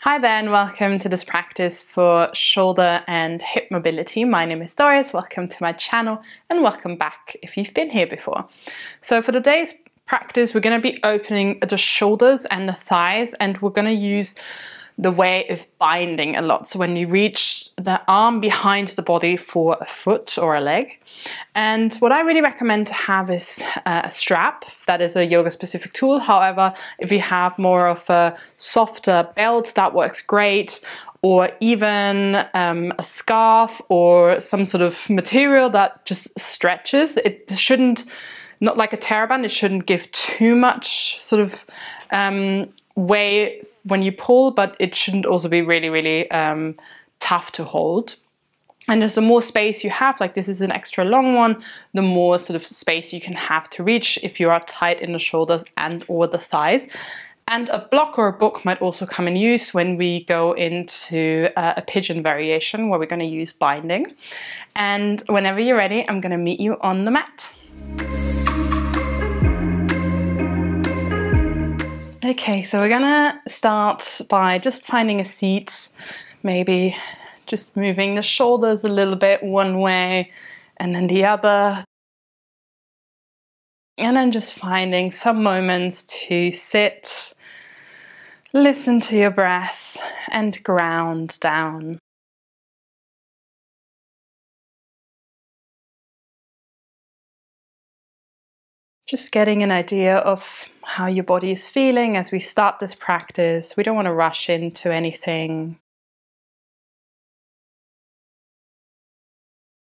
Hi there and welcome to this practice for shoulder and hip mobility. My name is Doris, welcome to my channel and welcome back if you've been here before. So for today's practice, we're going to be opening the shoulders and the thighs, and we're going to use the way of binding a lot. So when you reach the arm behind the body for a foot or a leg. And what I really recommend to have is a strap. That is a yoga specific tool. However, if you have more of a softer belt, that works great. Or even a scarf or some sort of material that just stretches. It shouldn't, not like a TheraBand, it shouldn't give too much sort of way when you pull, but it shouldn't also be really tough to hold. And as the more space you have, like this is an extra long one, the more sort of space you can have to reach if you are tight in the shoulders and or the thighs. And a block or a book might also come in use when we go into a pigeon variation where we're going to use binding. And whenever you're ready, I'm going to meet you on the mat. Okay, so we're gonna start by just finding a seat, maybe just moving the shoulders a little bit one way and then the other. And then just finding some moments to sit, listen to your breath and ground down. Just getting an idea of how your body is feeling as we start this practice. We don't want to rush into anything.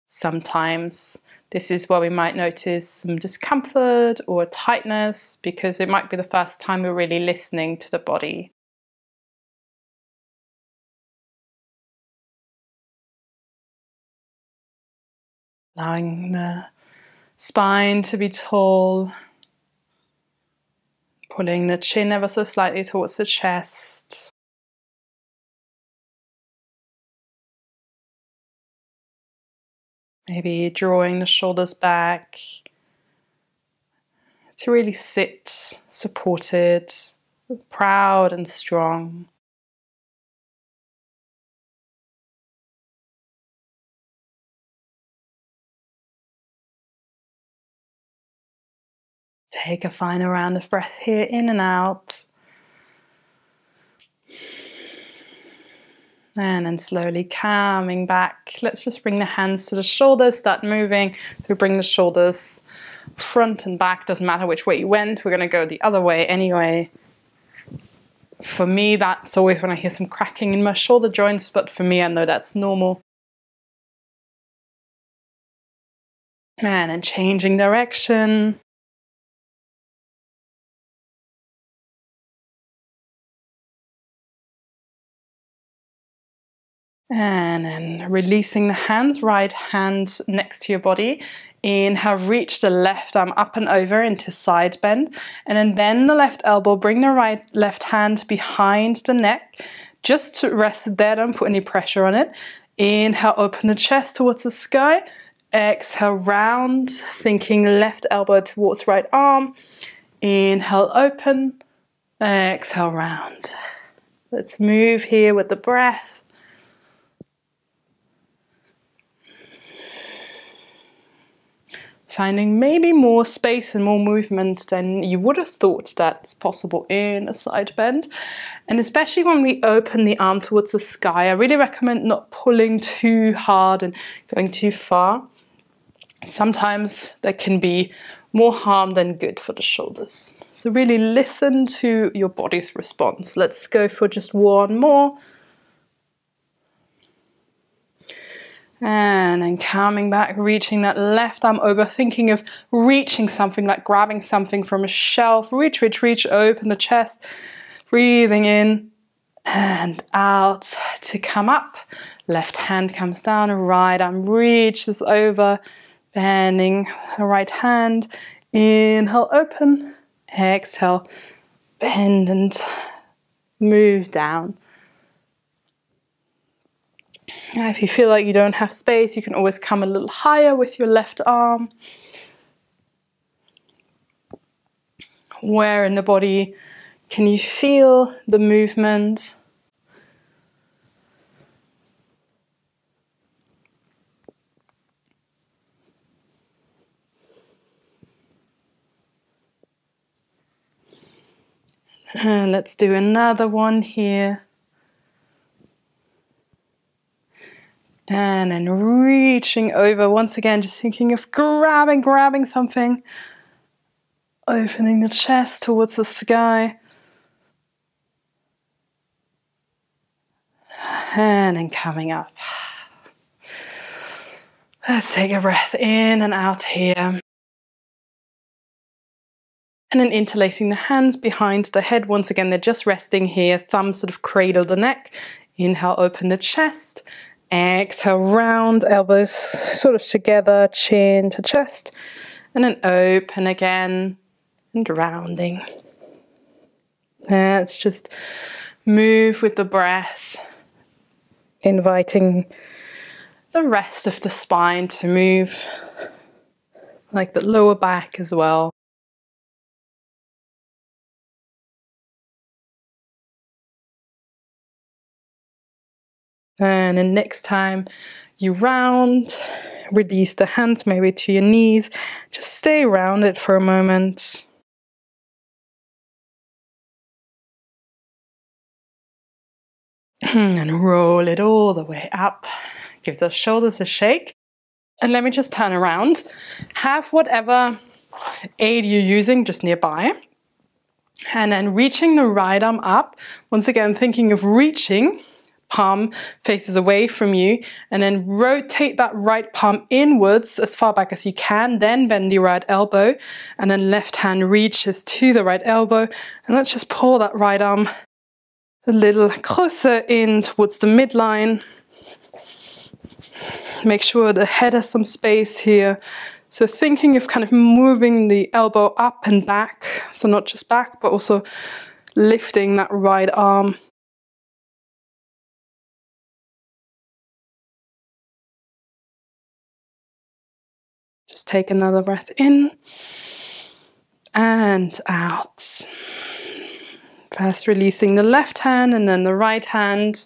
Sometimes this is where we might notice some discomfort or tightness because it might be the first time we're really listening to the body. Allowing the spine to be tall, pulling the chin ever so slightly towards the chest. Maybe drawing the shoulders back to really sit supported, proud and strong. Take a final round of breath here, in and out. And then slowly calming back. Let's just bring the hands to the shoulders, start moving. So bring the shoulders front and back, doesn't matter which way you went. We're going to go the other way anyway. For me, that's always when I hear some cracking in my shoulder joints, but for me, I know that's normal. And then changing direction. And then releasing the hands, right hand next to your body. Inhale, reach the left arm up and over into side bend. And then bend the left elbow, bring the left hand behind the neck. Just to rest there, don't put any pressure on it. Inhale, open the chest towards the sky. Exhale, round, thinking left elbow towards right arm. Inhale, open. Exhale, round. Let's move here with the breath. Finding maybe more space and more movement than you would have thought that's possible in a side bend. And especially when we open the arm towards the sky, I really recommend not pulling too hard and going too far. Sometimes there can be more harm than good for the shoulders. So really listen to your body's response. Let's go for just one more. And then coming back, reaching that left arm over, thinking of reaching something, like grabbing something from a shelf. Reach, open the chest. Breathing in and out to come up. Left hand comes down, right arm reaches over, bending the right hand. Inhale, open. Exhale, bend and move down. Now, if you feel like you don't have space, you can always come a little higher with your left arm. Where in the body can you feel the movement? And let's do another one here. And then reaching over, once again, just thinking of grabbing something. Opening the chest towards the sky. And then coming up. Let's take a breath in and out here. And then interlacing the hands behind the head. Once again, they're just resting here. Thumbs sort of cradle the neck. Inhale, open the chest. Exhale, round, elbows sort of together, chin to chest. And then open again and rounding. Let's just move with the breath. Inviting the rest of the spine to move. Like the lower back as well. And then next time you round, release the hands maybe to your knees. Just stay rounded for a moment. And roll it all the way up. Give the shoulders a shake. And let me just turn around. Have whatever aid you're using just nearby. And then reaching the right arm up. Once again, thinking of reaching. Palm faces away from you, and then rotate that right palm inwards as far back as you can, then bend the right elbow, and then left hand reaches to the right elbow, and let's just pull that right arm a little closer in towards the midline. Make sure the head has some space here. So thinking of kind of moving the elbow up and back, so not just back, but also lifting that right arm. Just take another breath in and out. First releasing the left hand and then the right hand.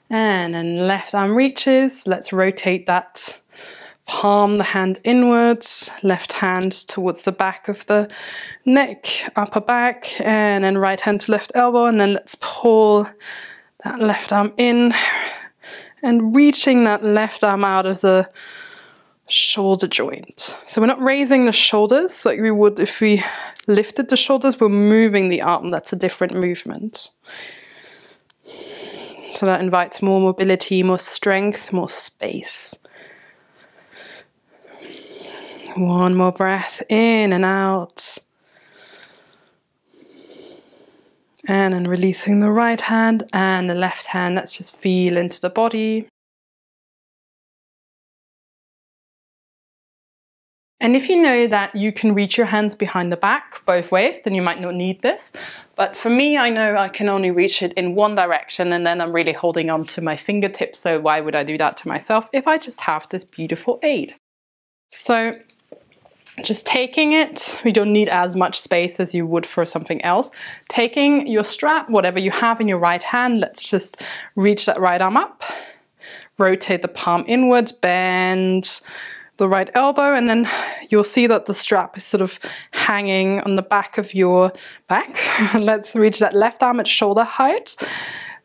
And then left arm reaches. Let's rotate that palm, the hand inwards, left hand towards the back of the neck, upper back, and then right hand to left elbow. And then let's pull that left arm in. And reaching that left arm out of the shoulder joint. So we're not raising the shoulders like we would if we lifted the shoulders. We're moving the arm. That's a different movement. So that invites more mobility, more strength, more space. One more breath in and out. And then releasing the right hand and the left hand. Let's just feel into the body. And if you know that you can reach your hands behind the back both ways, then you might not need this. But for me, I know I can only reach it in one direction, and then I'm really holding on to my fingertips. So why would I do that to myself if I just have this beautiful aid? So just taking it, we don't need as much space as you would for something else. Taking your strap, whatever you have in your right hand, let's just reach that right arm up. Rotate the palm inwards, bend the right elbow, and then you'll see that the strap is sort of hanging on the back of your back. Let's reach that left arm at shoulder height.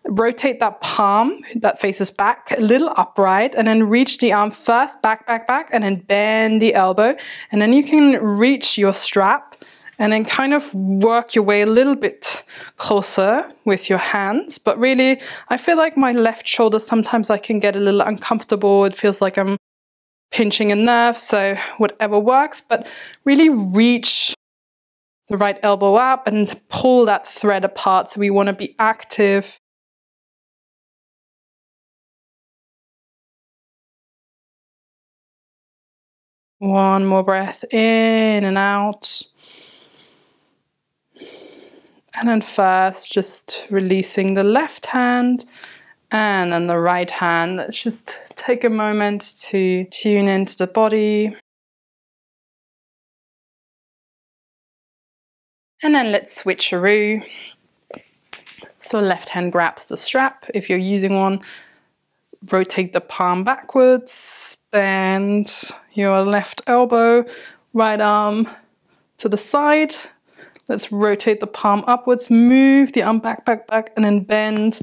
Rotate that palm that faces back a little upright, and then reach the arm first, back, and then bend the elbow. And then you can reach your strap and then kind of work your way a little bit closer with your hands. But really, I feel like my left shoulder, sometimes I can get a little uncomfortable. It feels like I'm pinching a nerve, so whatever works. But really reach the right elbow up and pull that thread apart. So we want to be active. One more breath in and out. And then first, just releasing the left hand and then the right hand. Let's just take a moment to tune into the body. And then let's switcheroo. So left hand grabs the strap. If you're using one, rotate the palm backwards, bend your left elbow, right arm to the side. Let's rotate the palm upwards, move the arm back, back, back, and then bend,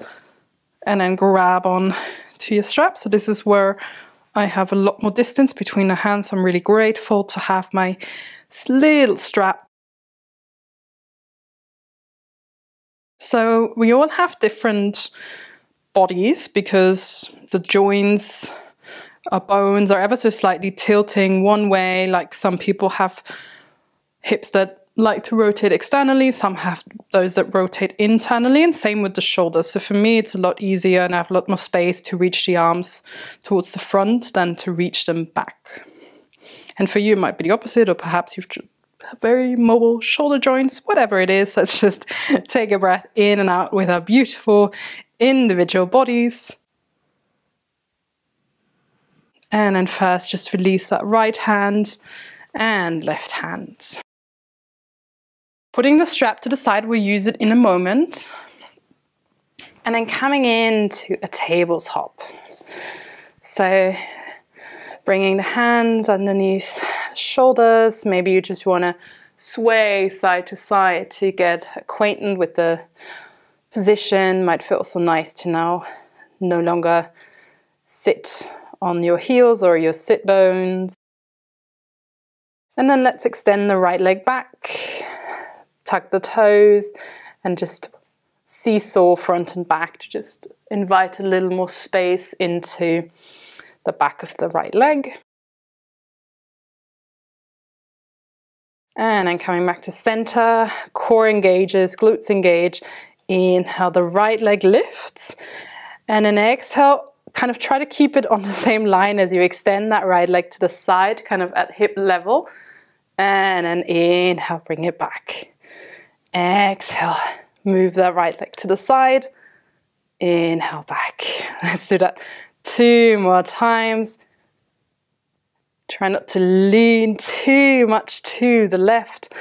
and then grab on to your strap. So this is where I have a lot more distance between the hands. I'm really grateful to have my little strap. So we all have different bodies because the joints, our bones are ever so slightly tilting one way. Like some people have hips that like to rotate externally, some have those that rotate internally, and same with the shoulders. So for me, it's a lot easier and I have a lot more space to reach the arms towards the front than to reach them back. And for you, it might be the opposite, or perhaps you've very mobile shoulder joints, whatever it is. Let's just take a breath in and out with our beautiful individual bodies. And then first, just release that right hand and left hand. Putting the strap to the side, we'll use it in a moment. And then coming into a tabletop. So bringing the hands underneath the shoulders. Maybe you just want to sway side to side to get acquainted with the position. Might feel so nice to now no longer sit on your heels or your sit bones. And then let's extend the right leg back. Tuck the toes and just seesaw front and back to just invite a little more space into the back of the right leg. And then coming back to center, core engages, glutes engage. Inhale, the right leg lifts. And then exhale, kind of try to keep it on the same line as you extend that right leg to the side, kind of at hip level. And then inhale, bring it back. Exhale, move that right leg to the side. Inhale back. Let's do that 2 more times. Try not to lean too much to the left.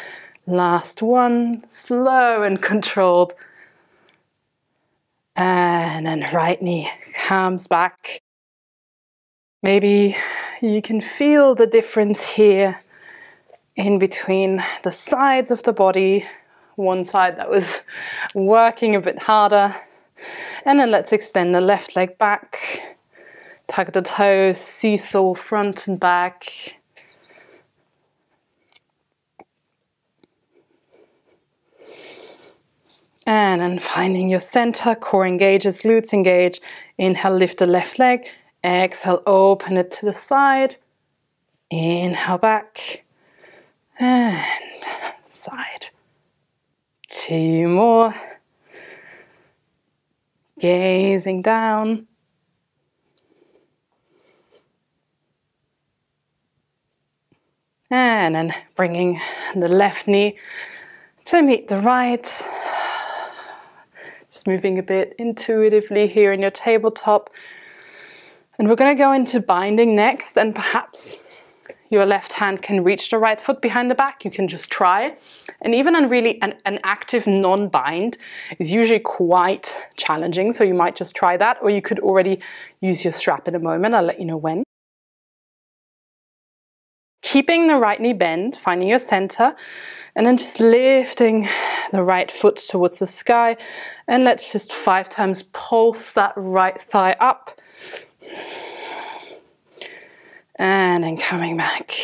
Last one, slow and controlled. And then right knee comes back. Maybe you can feel the difference here in between the sides of the body. One side that was working a bit harder. And then let's extend the left leg back. Tuck the toes, seesaw front and back. And then finding your center, core engages, glutes engage. Inhale, lift the left leg. Exhale, open it to the side. Inhale back. And side. 2 more. Gazing down. And then bringing the left knee to meet the right. Just moving a bit intuitively here in your tabletop. And we're going to go into binding next, and perhaps your left hand can reach the right foot behind the back. You can just try. And even an active non-bind is usually quite challenging. So you might just try that, or you could already use your strap in a moment. I'll let you know when. Keeping the right knee bent, finding your center, and then just lifting the right foot towards the sky. And let's just 5 times pulse that right thigh up. And then coming back,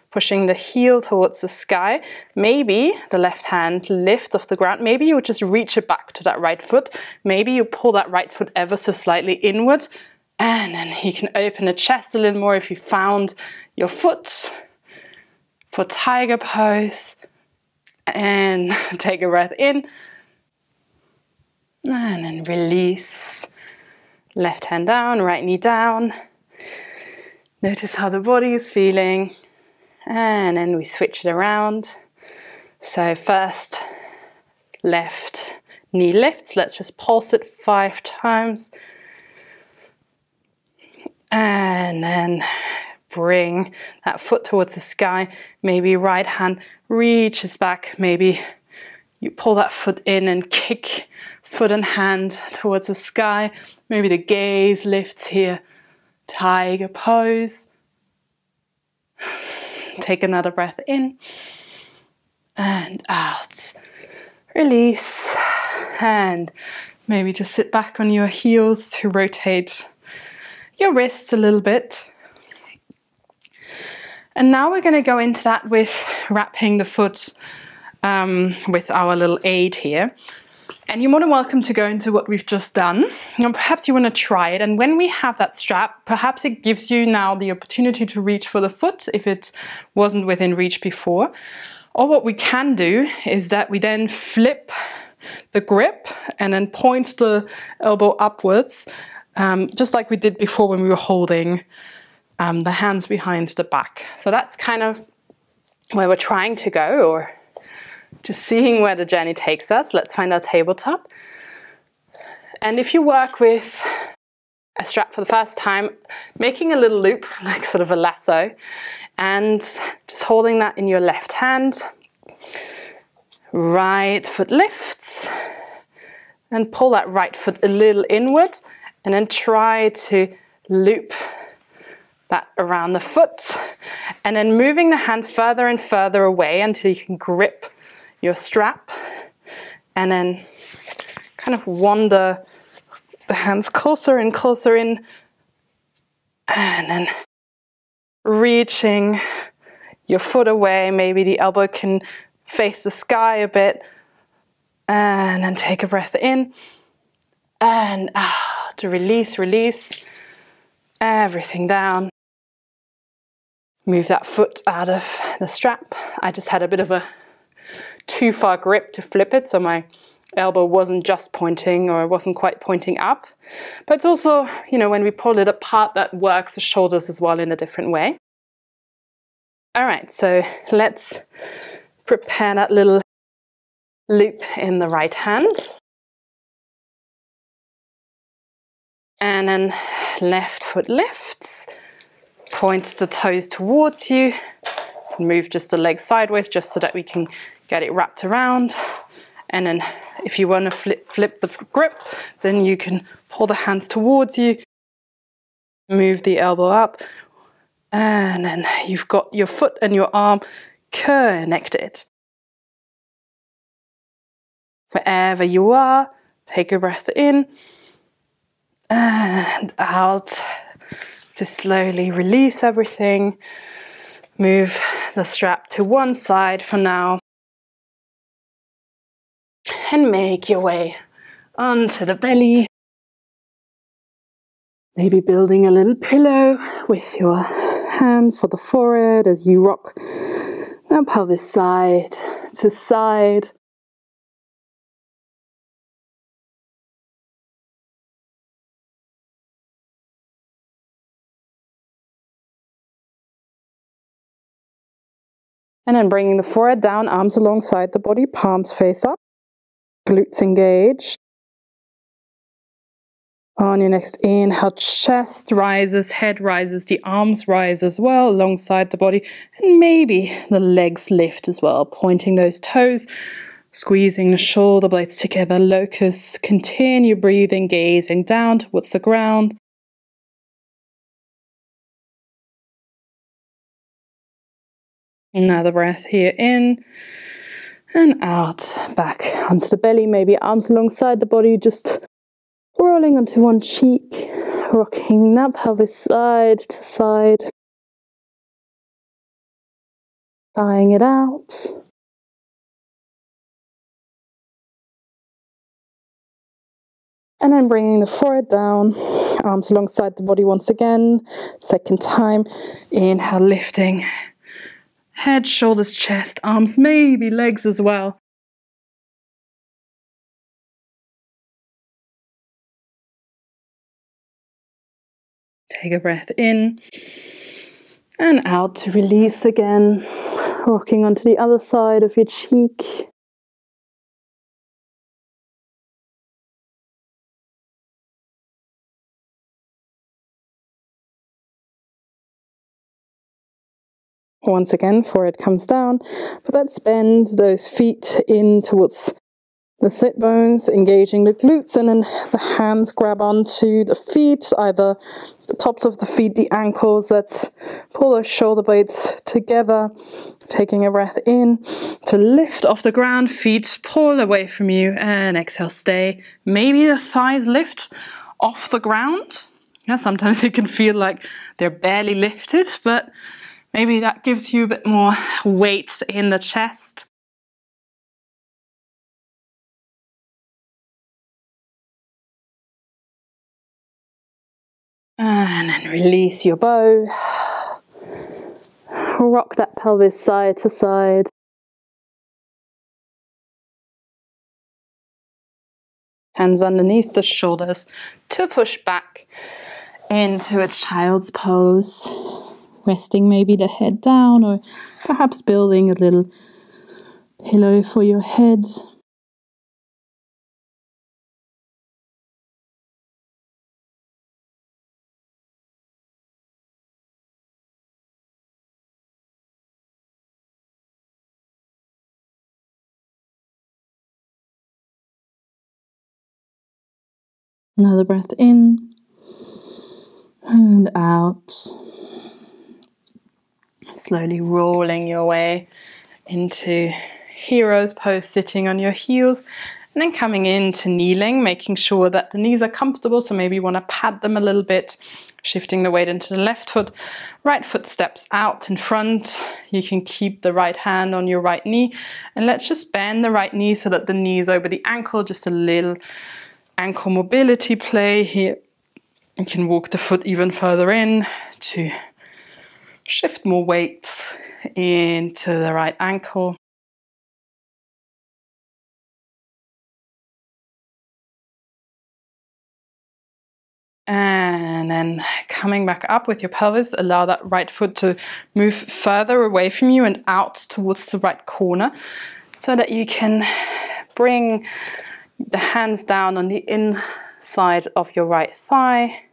pushing the heel towards the sky. Maybe the left hand lifts off the ground. Maybe you just reach it back to that right foot. Maybe you pull that right foot ever so slightly inward. And then you can open the chest a little more if you found your foot for tiger pose. And take a breath in. And then release. Left hand down, right knee down. Notice how the body is feeling. And then we switch it around. So first, left knee lifts. Let's just pulse it 5 times. And then bring that foot towards the sky. Maybe right hand reaches back. Maybe you pull that foot in and kick foot and hand towards the sky. Maybe the gaze lifts here. Tiger pose. Take another breath in. and out. Release, and maybe just sit back on your heels to rotate your wrists a little bit. And now we're going to go into that with wrapping the foot with our little aid here. And you're more than welcome to go into what we've just done. Perhaps you want to try it. And when we have that strap, perhaps it gives you now the opportunity to reach for the foot if it wasn't within reach before. Or what we can do is that we then flip the grip and then point the elbow upwards, just like we did before when we were holding the hands behind the back. So that's kind of where we're trying to go, or just seeing where the journey takes us. Let's find our tabletop. And if you work with a strap for the first time, making a little loop, like sort of a lasso, and just holding that in your left hand. Right foot lifts, and pull that right foot a little inward, and then try to loop that around the foot, and then moving the hand further and further away until you can grip your strap, and then kind of wander the hands closer and closer in, and then reaching your foot away. Maybe the elbow can face the sky a bit, and then take a breath in and out. Release everything down. Move that foot out of the strap. I just had a bit of a too far grip to flip it, so my elbow wasn't just pointing, or it wasn't quite pointing up. But it's also, you know, when we pull it apart, that works the shoulders as well in a different way. All right, so let's prepare that little loop in the right hand. And then left foot lifts, point the toes towards you, move just the legs sideways just so that we can get it wrapped around. And then if you want to flip the grip, then you can pull the hands towards you, move the elbow up, and then you've got your foot and your arm connected. Wherever you are, take a breath in and out to slowly release everything. Move the strap to one side for now and make your way onto the belly. Maybe building a little pillow with your hands for the forehead as you rock the pelvis side to side. And then bringing the forehead down, arms alongside the body, palms face up, glutes engaged. On your next inhale, chest rises, head rises, the arms rise as well alongside the body, and maybe the legs lift as well, pointing those toes, squeezing the shoulder blades together, locust. Continue breathing, gazing down towards the ground. Another breath here in and out, back onto the belly, maybe arms alongside the body, just rolling onto one cheek, rocking that pelvis side to side, sighing it out. And then bringing the forehead down, arms alongside the body once again, second time. Inhale, lifting head, shoulders, chest, arms, maybe legs as well. Take a breath in and out to release again, rocking onto the other side of your cheek. Once again, forehead comes down, but let's bend those feet in towards the sit bones, engaging the glutes, and then the hands grab onto the feet, either the tops of the feet, the ankles. Let's pull those shoulder blades together, taking a breath in to lift off the ground, feet pull away from you, and exhale, stay. Maybe the thighs lift off the ground. Yeah, sometimes it can feel like they're barely lifted, but maybe that gives you a bit more weight in the chest. And then release your bow. Rock that pelvis side to side. Hands underneath the shoulders to push back into a child's pose. Resting maybe the head down, or perhaps building a little pillow for your head. Another breath in and out. Slowly rolling your way into hero's pose, sitting on your heels, and then coming into kneeling, making sure that the knees are comfortable. So maybe you want to pad them a little bit, shifting the weight into the left foot. Right foot steps out in front. You can keep the right hand on your right knee, and let's just bend the right knee so that the knee is over the ankle. Just a little ankle mobility play here. You can walk the foot even further in to shift more weight into the right ankle. And then coming back up with your pelvis, allow that right foot to move further away from you and out towards the right corner, so that you can bring the hands down on the inside of your right thigh,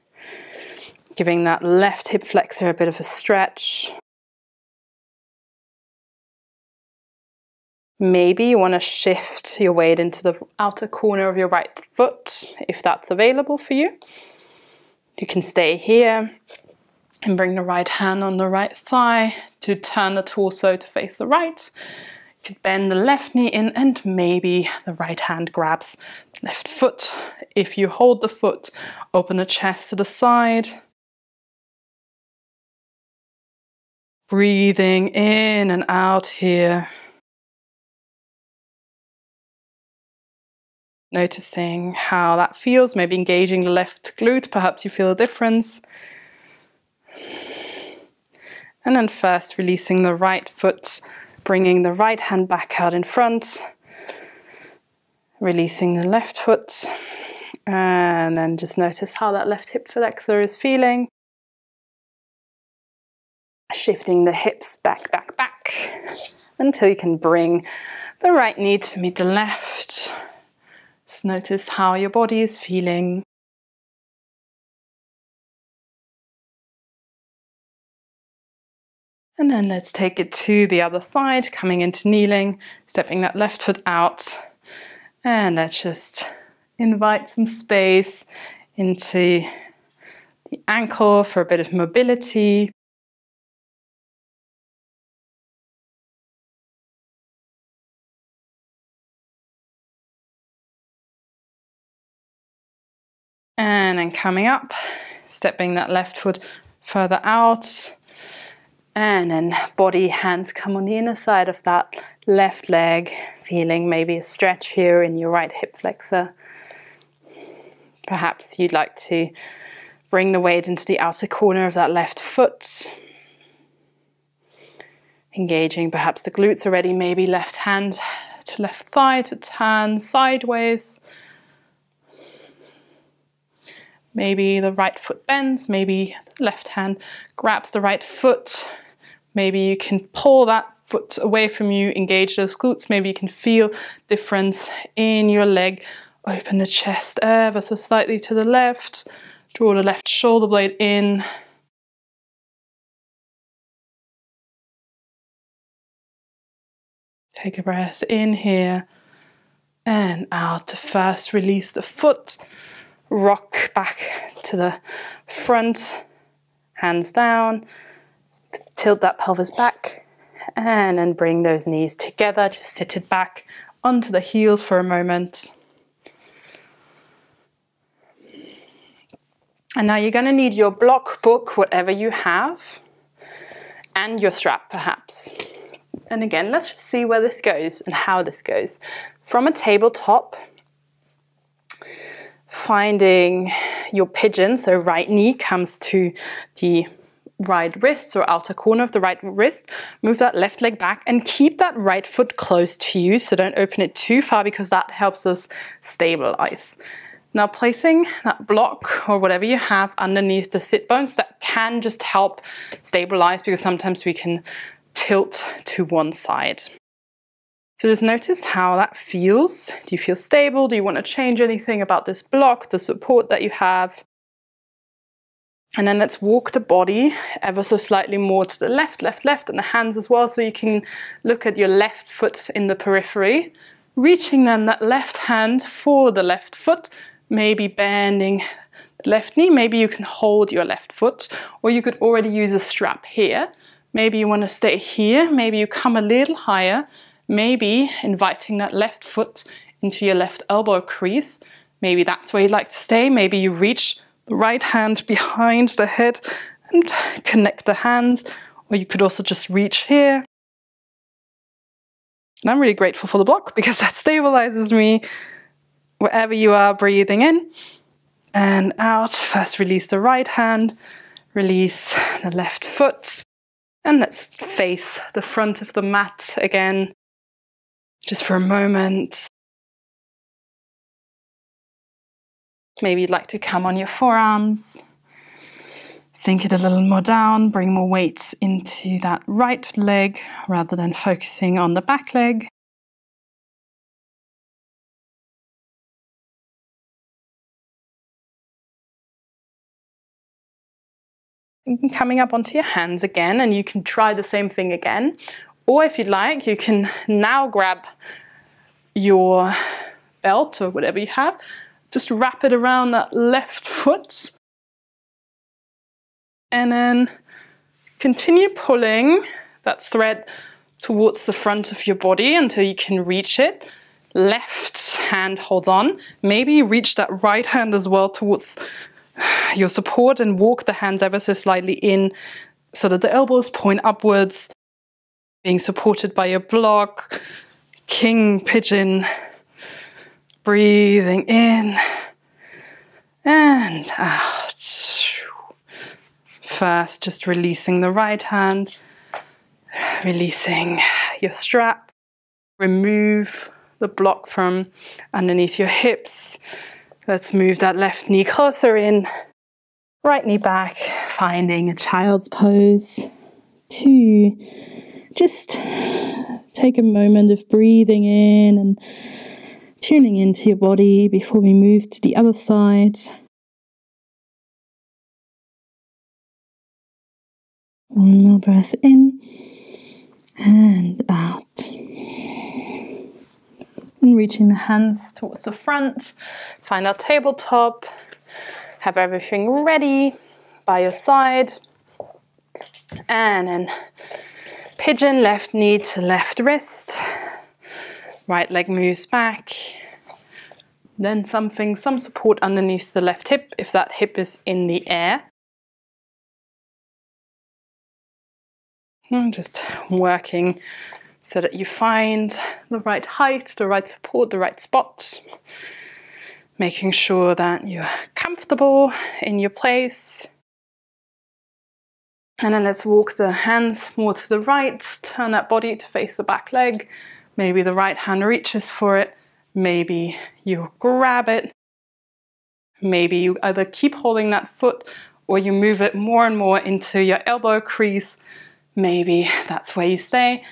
giving that left hip flexor a bit of a stretch. Maybe you want to shift your weight into the outer corner of your right foot, if that's available for you. You can stay here and bring the right hand on the right thigh to turn the torso to face the right. You could bend the left knee in, and maybe the right hand grabs the left foot. If you hold the foot, open the chest to the side. Breathing in and out here. Noticing how that feels, maybe engaging the left glute, perhaps you feel a difference. And then first releasing the right foot, bringing the right hand back out in front, releasing the left foot, and then just notice how that left hip flexor is feeling. Shifting the hips back, back, back, until you can bring the right knee to meet the left. Just notice how your body is feeling. And then let's take it to the other side, coming into kneeling, stepping that left foot out. And let's just invite some space into the ankle for a bit of mobility. And then coming up, stepping that left foot further out. And then body, hands come on the inner side of that left leg, feeling maybe a stretch here in your right hip flexor. Perhaps you'd like to bring the weight into the outer corner of that left foot. Engaging perhaps the glutes already, maybe left hand to left thigh to turn sideways. Maybe the right foot bends, maybe the left hand grabs the right foot. Maybe you can pull that foot away from you, engage those glutes. Maybe you can feel difference in your leg. Open the chest ever so slightly to the left. Draw the left shoulder blade in. Take a breath in here. And out to first release the foot, rock back to the front, hands down, tilt that pelvis back, and then bring those knees together, just sit it back onto the heels for a moment. And now you're going to need your block book, whatever you have, and your strap perhaps. And again, let's just see where this goes and how this goes. From a tabletop, finding your pigeon, so right knee comes to the right wrist or outer corner of the right wrist. Move that left leg back and keep that right foot close to you, so don't open it too far because that helps us stabilize. Now placing that block or whatever you have underneath the sit bones, that can just help stabilize because sometimes we can tilt to one side. So just notice how that feels. Do you feel stable? Do you want to change anything about this block, the support that you have? And then let's walk the body ever so slightly more to the left, left, left, and the hands as well, so you can look at your left foot in the periphery. Reaching then that left hand for the left foot, maybe bending the left knee. Maybe you can hold your left foot, or you could already use a strap here. Maybe you want to stay here. Maybe you come a little higher. Maybe inviting that left foot into your left elbow crease. Maybe that's where you'd like to stay. Maybe you reach the right hand behind the head and connect the hands, or you could also just reach here. And I'm really grateful for the block because that stabilizes me. Wherever you are, breathing in and out. First release the right hand, release the left foot, and let's face the front of the mat again, just for a moment. Maybe you'd like to come on your forearms, sink it a little more down, bring more weight into that right leg rather than focusing on the back leg. Coming up onto your hands again, and you can try the same thing again. Or if you'd like, you can now grab your belt or whatever you have, just wrap it around that left foot, and then continue pulling that thread towards the front of your body until you can reach it. Left hand holds on. Maybe you reach that right hand as well towards your support and walk the hands ever so slightly in so that the elbows point upwards, being supported by your block. King pigeon, breathing in and out. First, just releasing the right hand, releasing your strap. Remove the block from underneath your hips. Let's move that left knee closer in, right knee back, finding a child's pose. 2, just take a moment of breathing in and tuning into your body before we move to the other side. 1 more breath in and out. And reaching the hands towards the front, find our tabletop, have everything ready by your side, and then pigeon, left knee to left wrist, right leg moves back, then some support underneath the left hip if that hip is in the air. And just working so that you find the right height, the right support, the right spot. Making sure that you're comfortable in your place. And then let's walk the hands more to the right, turn that body to face the back leg. Maybe the right hand reaches for it. Maybe you grab it. Maybe you either keep holding that foot or you move it more and more into your elbow crease. Maybe that's where you stay.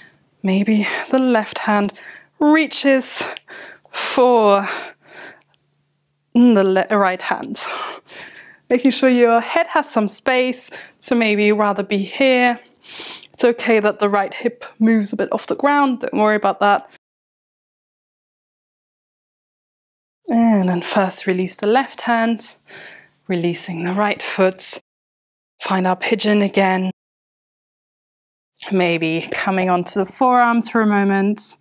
Maybe the left hand reaches for the right hand. Making sure your head has some space, so maybe you'd rather be here. It's okay that the right hip moves a bit off the ground, don't worry about that. And then first release the left hand, releasing the right foot. Find our pigeon again. Maybe coming onto the forearms for a moment.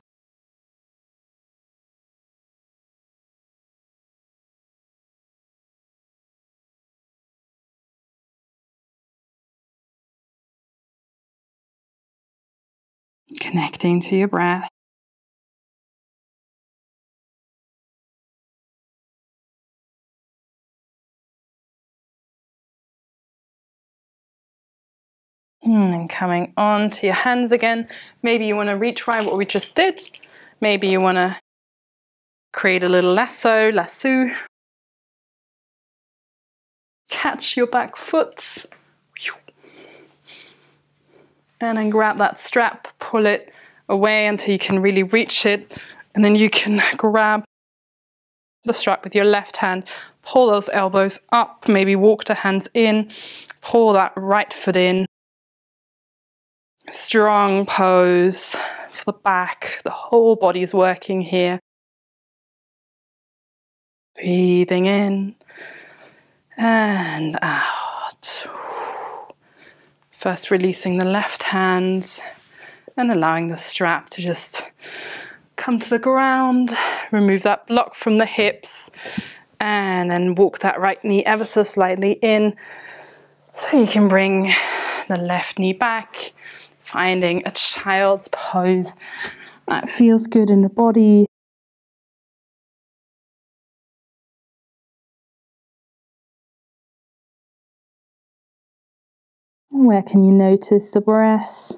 Connecting to your breath. And coming on to your hands again. Maybe you want to retry what we just did. Maybe you want to create a little lasso. Catch your back foot. And then grab that strap, pull it away until you can really reach it. And then you can grab the strap with your left hand, pull those elbows up, maybe walk the hands in, pull that right foot in. Strong pose for the back, the whole body is working here. Breathing in and out. First releasing the left hand and allowing the strap to just come to the ground. Remove that block from the hips and then walk that right knee ever so slightly in so you can bring the left knee back, finding a child's pose that feels good in the body. Where can you notice the breath?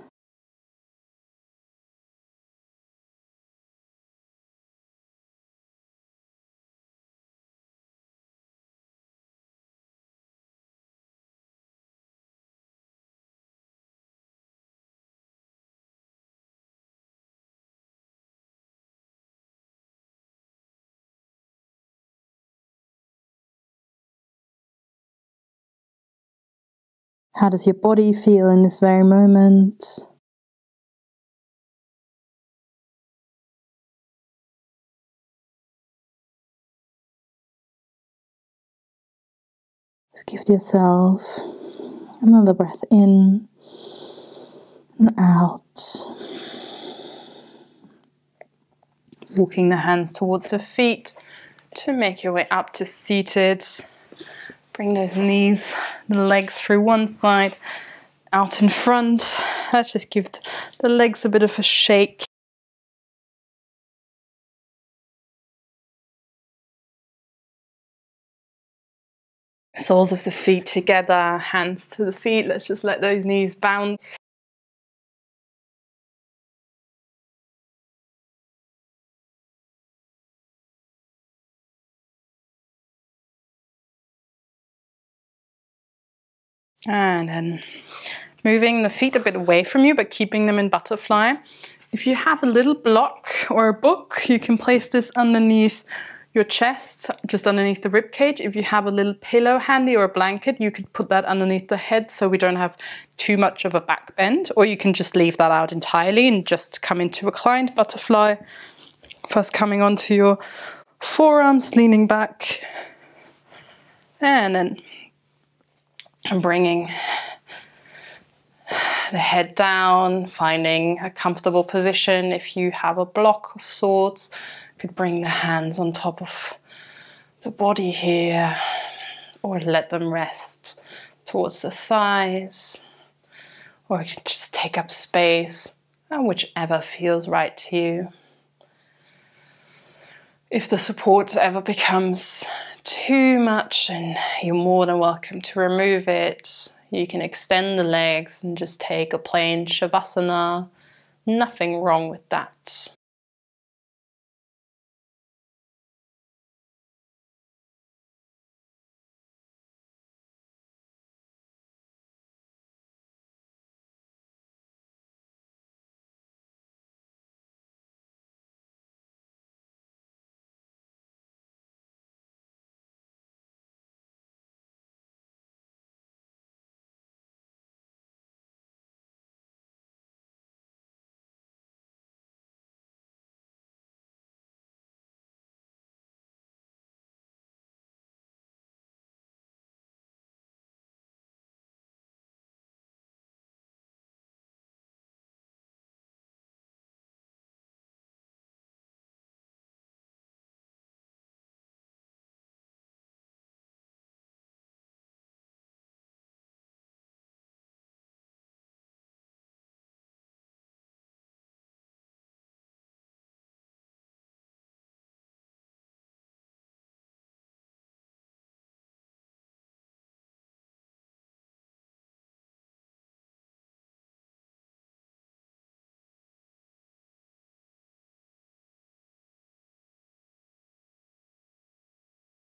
How does your body feel in this very moment? Just give yourself another breath in and out. Walking the hands towards the feet to make your way up to seated. Bring those knees, the legs through one side, out in front. Let's just give the legs a bit of a shake. Soles of the feet together, hands to the feet. Let's just let those knees bounce. And then moving the feet a bit away from you, but keeping them in butterfly. If you have a little block or a book, you can place this underneath your chest, just underneath the rib cage. If you have a little pillow handy or a blanket, you could put that underneath the head so we don't have too much of a back bend, or you can just leave that out entirely and just come into reclined butterfly. First coming onto your forearms, leaning back, and then bringing the head down, finding a comfortable position. If you have a block of sorts, you could bring the hands on top of the body here, or let them rest towards the thighs, or you can just take up space, and whichever feels right to you. If the support ever becomes too much, and you're more than welcome to remove it. You can extend the legs and just take a plain Shavasana. Nothing wrong with that.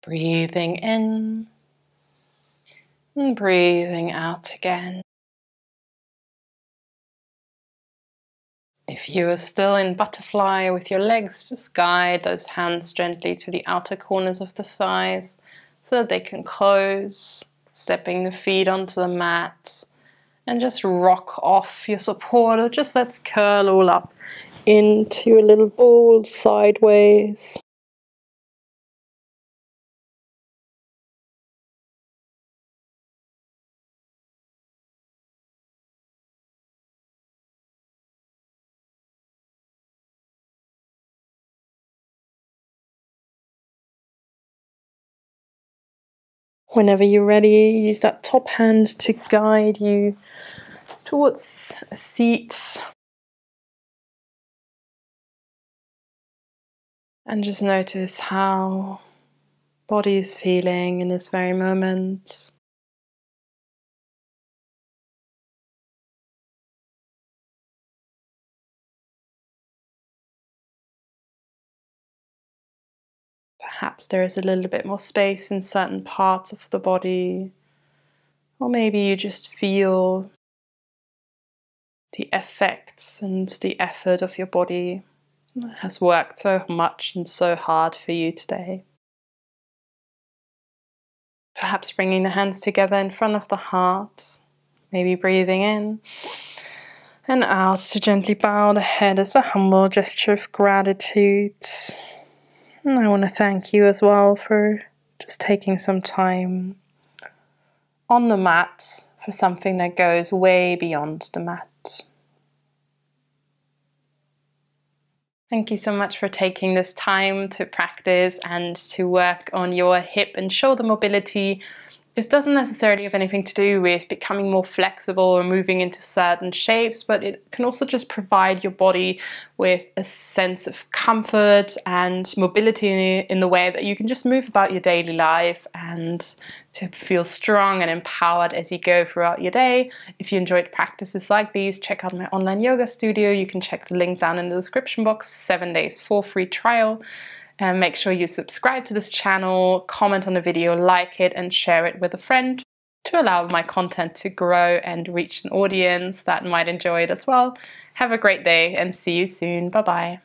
Breathing in and breathing out again. If you are still in butterfly with your legs, just guide those hands gently to the outer corners of the thighs so that they can close, stepping the feet onto the mat, and just rock off your support, or just let's curl all up into a little ball sideways. Whenever you're ready, use that top hand to guide you towards a seat. And just notice how body is feeling in this very moment. Perhaps there is a little bit more space in certain parts of the body. Or maybe you just feel the effects and the effort of your body has worked so much and so hard for you today. Perhaps bringing the hands together in front of the heart, maybe breathing in and out to gently bow the head as a humble gesture of gratitude. And I want to thank you as well for just taking some time on the mat for something that goes way beyond the mat. Thank you so much for taking this time to practice and to work on your hip and shoulder mobility. This doesn't necessarily have anything to do with becoming more flexible or moving into certain shapes, but it can also just provide your body with a sense of comfort and mobility in the way that you can just move about your daily life and to feel strong and empowered as you go throughout your day. If you enjoyed practices like these, check out my online yoga studio. You can check the link down in the description box, 7 days for free trial. And make sure you subscribe to this channel, comment on the video, like it, and share it with a friend to allow my content to grow and reach an audience that might enjoy it as well. Have a great day and see you soon. Bye bye.